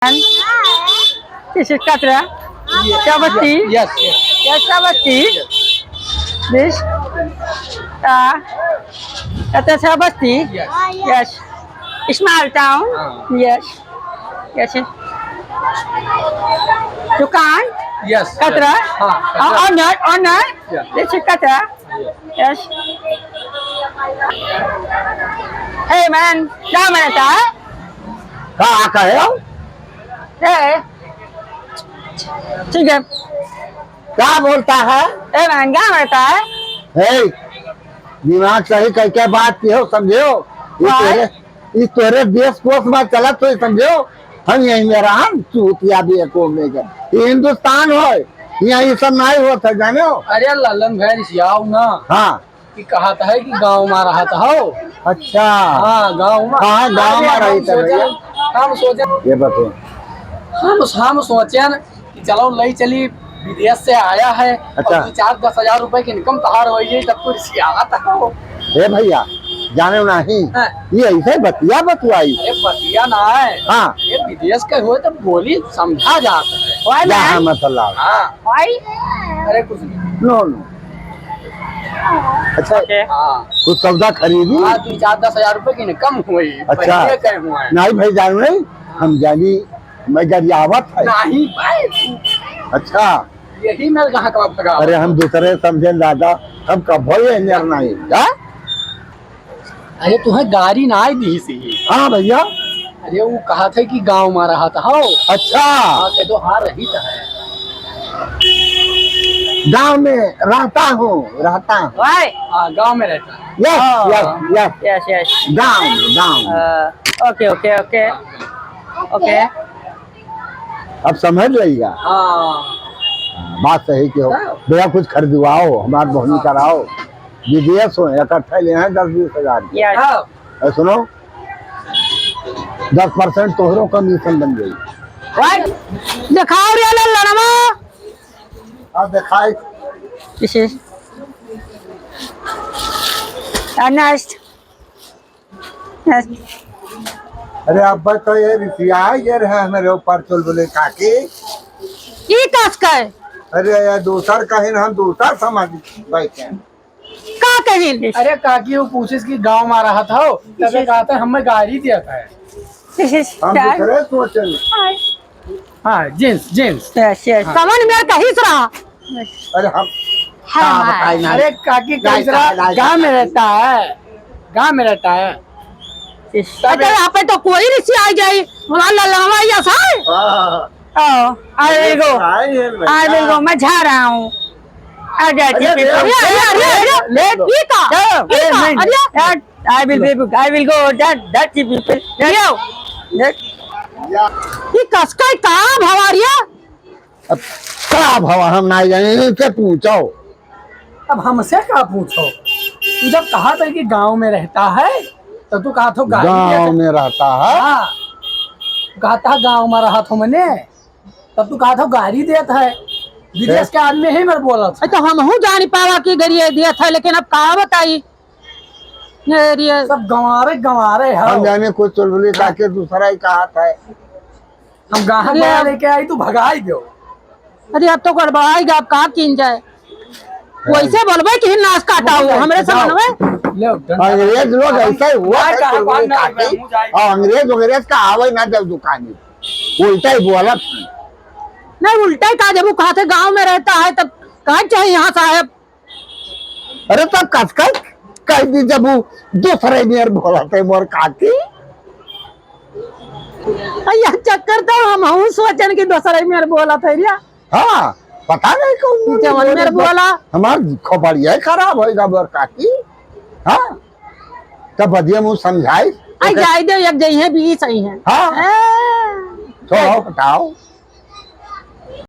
This is Katra. Cavity. Yes. Yes, Cavity. This. Katra Cavity. Yes. Yes. Small town. Yes. Yes. Dukan. Yes. Katra. Honor. Honor. Yeah. This is Katra. Yes. Hey man, क्या रहता है? कहाँ का है? Hey, ठीक है. क्या बोलता है? Hey man, क्या रहता है? हे, दिमाग सही करके बात की हो, समझे हो? इस तेरे देश कोष में चला तो समझो हम यही में रहा चूतिया भी एक ये हिंदुस्तान हो यहाँ ये सब नहीं होता जाने हो. अरे ललन भाई आओ ना. हाँ कि कहा था है कि गांव में रहा था हो. अच्छा हाँ गांव में. हाँ गांव में रही था भैया. हम सोचे ये बताओ हम सोचे न कि चलो लई चली विदेश से आया है. अच्छा. और 4-10 हजार रुपए की इनकम तहार हो गई तब तो इसी आगा था हो. हे भैया जाने नहीं हाँ. ये ऐसे बतिया बतुआई. अरे बतिया ना है. हाँ ये विदेश के हुए तो बोली समझा जाता है. Why यहाँ man? मतलब हाँ. Why? अरे कुछ नहीं. No no. अच्छा Okay. हाँ. कुछ सौदा खरीदी. हाँ 4-10 हजार रुपए की इनकम हुई. अच्छा. पहले कहे हुए हैं. नहीं भाई जानू नहीं हम जानी मैं गरियावत है. नहीं भाई. अच्छा यही मैं कहाँ कब तक. अरे हम दूसरे समझे दादा हम कब भले नहीं. अरे तुम्हें गाड़ी ना आई दी सी. हाँ भैया. अरे वो कहा था कि गांव में रहा था हो. अच्छा हाँ के तो हाँ रही था है. गांव में रहता हूँ. Why? हाँ गांव में रहता है. Yes Oh. Yes yes Yes, yes. गांव. Okay. अब समझ लेगा. हाँ. बात सही क्यों भैया कुछ खरीदवाओ हमारे बहनी कराओ. विदेश हो इकट्ठे ले हैं 10-20 हजार. Yes. हाँ. सुनो 10% तोहरों कमीशन बन गई. What? दिखाओ रे ललनमा. अब दिखाई. This is. Next. अरे अब तो ये रिसिया ये रहे मेरे ऊपर चल बोले काकी. ये कस का है? अरे यार दूसर कहीं हम दूसरा समझ बैठे. का कहीं? अरे काकी वो पूछिस कि गांव में रहा था हो. तभी कहा था हमें गाड़ी दिया था. This is. हम दूसरे सोचे. हाँ जींस. Yes. समझ में कहीं से रहा. अरे हम अरे काकी कैसा गांव में रहता है. अच्छा यहाँ पे तो कोई रिश्ते आ जाए वहाँ ललमा या सारे. I will go. मैं जा रहा हूँ. I will go. That people. ये कसका काम हमारी है. क्या भवा हम नहीं जाने इनसे पूछो. अब हमसे क्या पूछो. तू जब कहा था कि गांव में रहता है तो तू कहा था गांव में रहता है. हाँ कहा था गांव में रहा था मैंने. तब तू कहा था गाड़ी देता है. विदेश के आदमी ही मेरे बोला था. तो हम हूँ जानी पावा की गरिए दिया था लेकिन अब कहा बताई. सब गंवारे हम है. जाने कुछ चुलबुली ताकि दूसरा ही कहा था. हम गाहक बना लेके आई तू भगाई दो. अरे अब तो गड़बड़ाएगा. अब कहाँ किन जाए वैसे बोलबे कि नाश काटा हो हमरे समझ अंग्रेज लोग ऐसा ही हुआ है चुलबुली ताकि. और अंग्रेज का आवे ना जब दुकानी उल्टा ही बोला. नहीं उल्टा ही कहा. जब वो कहा थे गांव में रहता है तब कहा चाहिए यहाँ साहब. अरे तब कसकर कह दी जब वो दूसरे नियर बोला थे मोर काकी. यह चक्कर तो हम हूँ सोचन की दूसरे मेरे बोला था रिया. हाँ पता नहीं कौन जवन मेरे बोला. हमार खोपड़िया खराब होएगा मोर काकी. हाँ तब बदिया मुँह समझाई. आई जाए दे एक जई है भी सही है. हाँ तो बताओ.